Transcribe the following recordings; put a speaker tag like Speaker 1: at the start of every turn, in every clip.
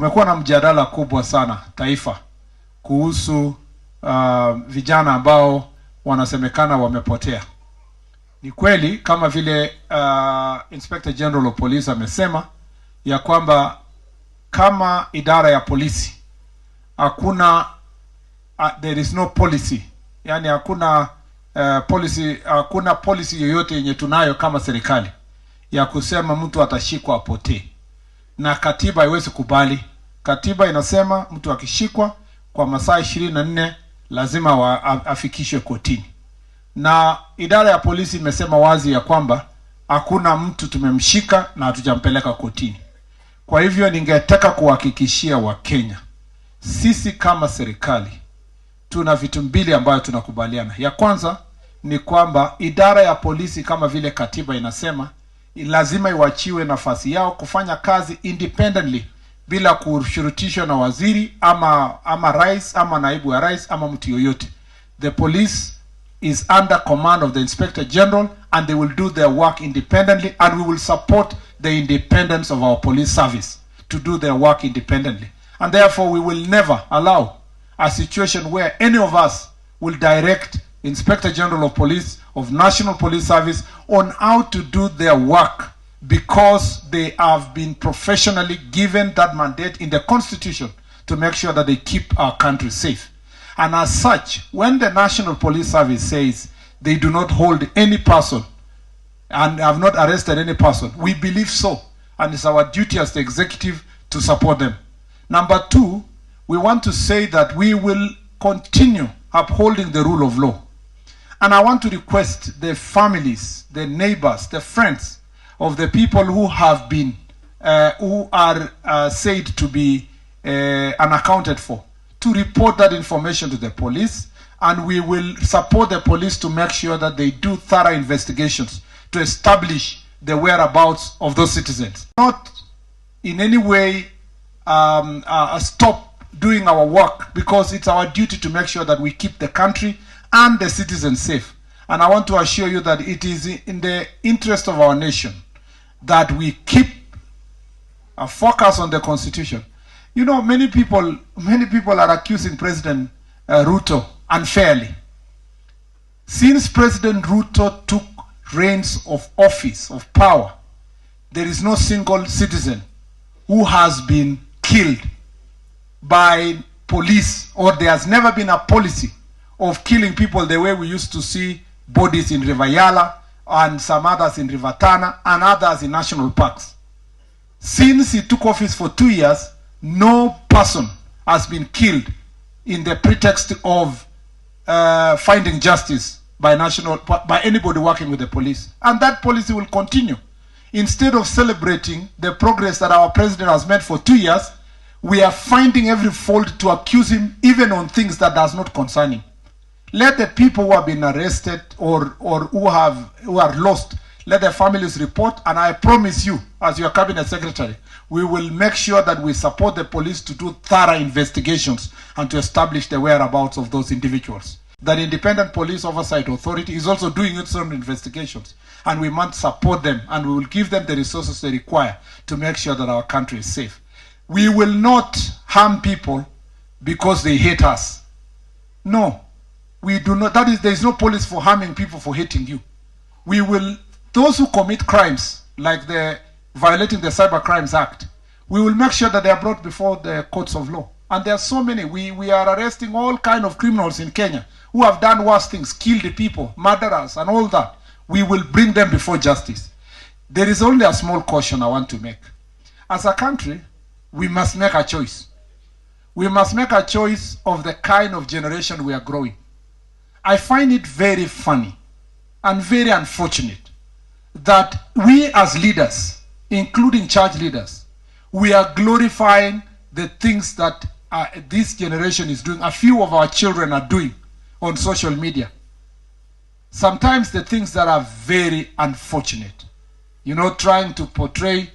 Speaker 1: Kumekuwa na mjadala kubwa sana taifa kuhusu vijana ambao wanasemekana wamepotea. Ni kweli kama vile Inspector General of Police amesema ya kwamba kama idara ya polisi hakuna there is no policy, yani hakuna policy yoyote yenye tunayo kama serikali ya kusema mtu atashikwa apotee, na katiba haiwezi kubali. Katiba inasema mtu akishikwa kwa masaa 24 lazima afikishwe kotini, na idara ya polisi imesema wazi ya kwamba hakuna mtu tumemshika na hatujampeleka kotini. Kwa hivyo ningetaka kuhakikishia Wakenya, sisi kama serikali tuna vitu mbili ambayo tunakubaliana. Ya kwanza ni kwamba idara ya polisi kama vile katiba inasema lazima iwachiwe nafasi yao kufanya kazi independently bila kushurutishwa na waziri ama rais ama naibu wa rais ama mtu yoyote. The police is under command of the Inspector General and they will do their work independently, and we will support the independence of our police service to do their work independently. And therefore we will never allow a situation where any of us will direct Inspector General of Police of National Police Service on how to do their work, because they have been professionally given that mandate in the Constitution to make sure that they keep our country safe. And as such, when the National Police Service says they do not hold any person and have not arrested any person, we believe so, and it's our duty as the executive to support them. Number two, we want to say that we will continue upholding the rule of law. And I want to request the families, the neighbors, the friends of the people who have been, who are said to be unaccounted for, to report that information to the police, and we will support the police to make sure that they do thorough investigations to establish the whereabouts of those citizens. Not in any way stop doing our work, because it's our duty to make sure that we keep the country and the citizens safe. And I want to assure you that it is in the interest of our nation that we keep a focus on the Constitution. You know, many people are accusing President Ruto unfairly. Since President Ruto took reins of office, of power, there is no single citizen who has been killed by police, or there has never been a policy of killing people the way we used to see bodies in River Yala and some others in River Tana and others in national parks. Since he took office for 2 years, no person has been killed in the pretext of finding justice by anybody working with the police. And that policy will continue. Instead of celebrating the progress that our president has made for 2 years, we are finding every fault to accuse him even on things that does not concern him. Let the people who have been arrested or who are lost, let their families report, and I promise you, as your cabinet secretary, we will make sure that we support the police to do thorough investigations and to establish the whereabouts of those individuals. That Independent Police Oversight Authority is also doing its own investigations, and we must support them, and we will give them the resources they require to make sure that our country is safe. We will not harm people because they hate us. No, we do not. That is, there is no policy for harming people for hating you. We will, those who commit crimes like the violating the Cyber Crimes Act, we will make sure that they are brought before the courts of law. And there are so many. We are arresting all kind of criminals in Kenya who have done worse things, killed people, murderers, and all that. We will bring them before justice. There is only a small caution I want to make. As a country, we must make a choice. We must make a choice of the kind of generation we are growing. I find it very funny and very unfortunate that we as leaders, including church leaders, we are glorifying the things that this generation is doing, a few of our children are doing on social media. Sometimes the things that are very unfortunate, you know, trying to portray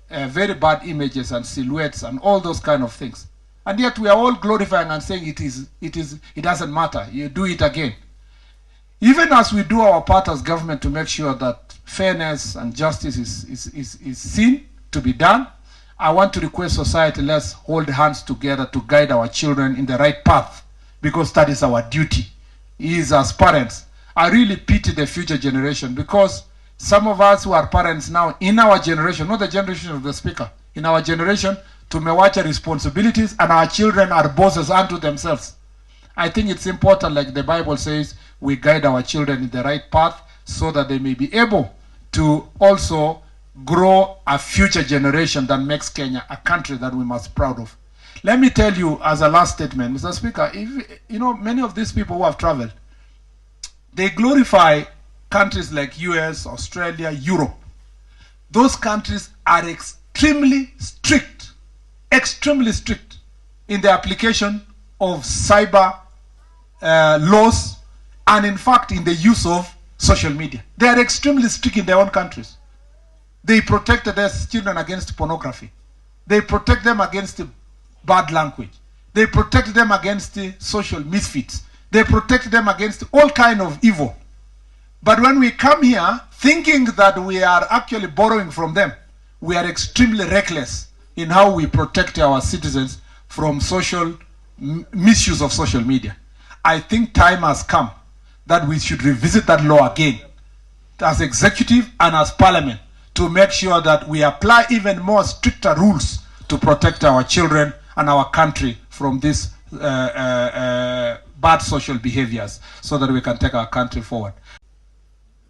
Speaker 1: very bad images and silhouettes and all those kind of things. And yet we are all glorifying and saying it doesn't matter, you do it again. Even as we do our part as government to make sure that fairness and justice is seen to be done, I want to request society, let's hold hands together to guide our children in the right path, because that is our duty. Is as parents. I really pity the future generation, because some of us who are parents now, in our generation, not the generation of the speaker, in our generation, tumewacha responsibilities and our children are bosses unto themselves. I think it's important, like the Bible says, we guide our children in the right path so that they may be able to also grow a future generation that makes Kenya a country that we must be proud of. Let me tell you as a last statement, Mr. Speaker, if, you know, many of these people who have traveled, they glorify countries like US, Australia, Europe. Those countries are extremely strict in the application of cyber laws, and in fact in the use of social media. They are extremely strict in their own countries. They protect their children against pornography. They protect them against bad language. They protect them against social misfits. They protect them against all kind of evil. But when we come here thinking that we are actually borrowing from them, we are extremely reckless in how we protect our citizens from social misuse of social media. I think time has come that we should revisit that law again as executive and as parliament to make sure that we apply even more stricter rules to protect our children and our country from these bad social behaviors, so that we can take our country forward.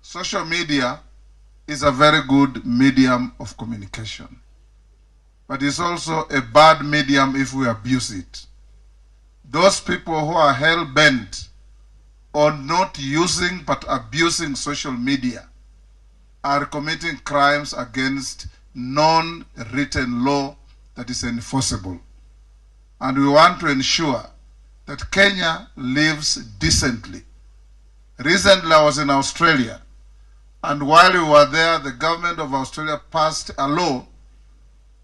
Speaker 2: Social media is a very good medium of communication, but it's also a bad medium if we abuse it. Those people who are hell-bent on not using but abusing social media are committing crimes against non-written law that is enforceable. And we want to ensure that Kenya lives decently. Recently I was in Australia, and while we were there, the government of Australia passed a law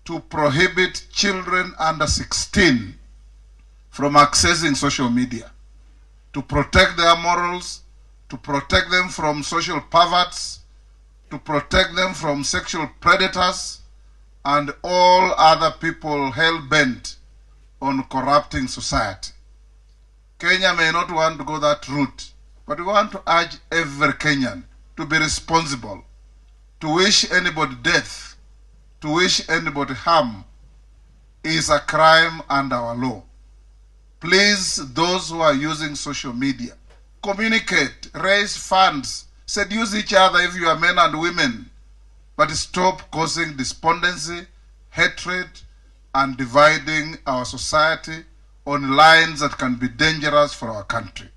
Speaker 2: to prohibit children under 16 from accessing social media, to protect their morals, to protect them from social perverts, to protect them from sexual predators, and all other people hell-bent on corrupting society. Kenya may not want to go that route, but we want to urge every Kenyan to be responsible. To wish anybody death, to wish anybody harm, is a crime under our law. Please, those who are using social media, communicate, raise funds, seduce each other if you are men and women, but stop causing despondency, hatred, and dividing our society on lines that can be dangerous for our country.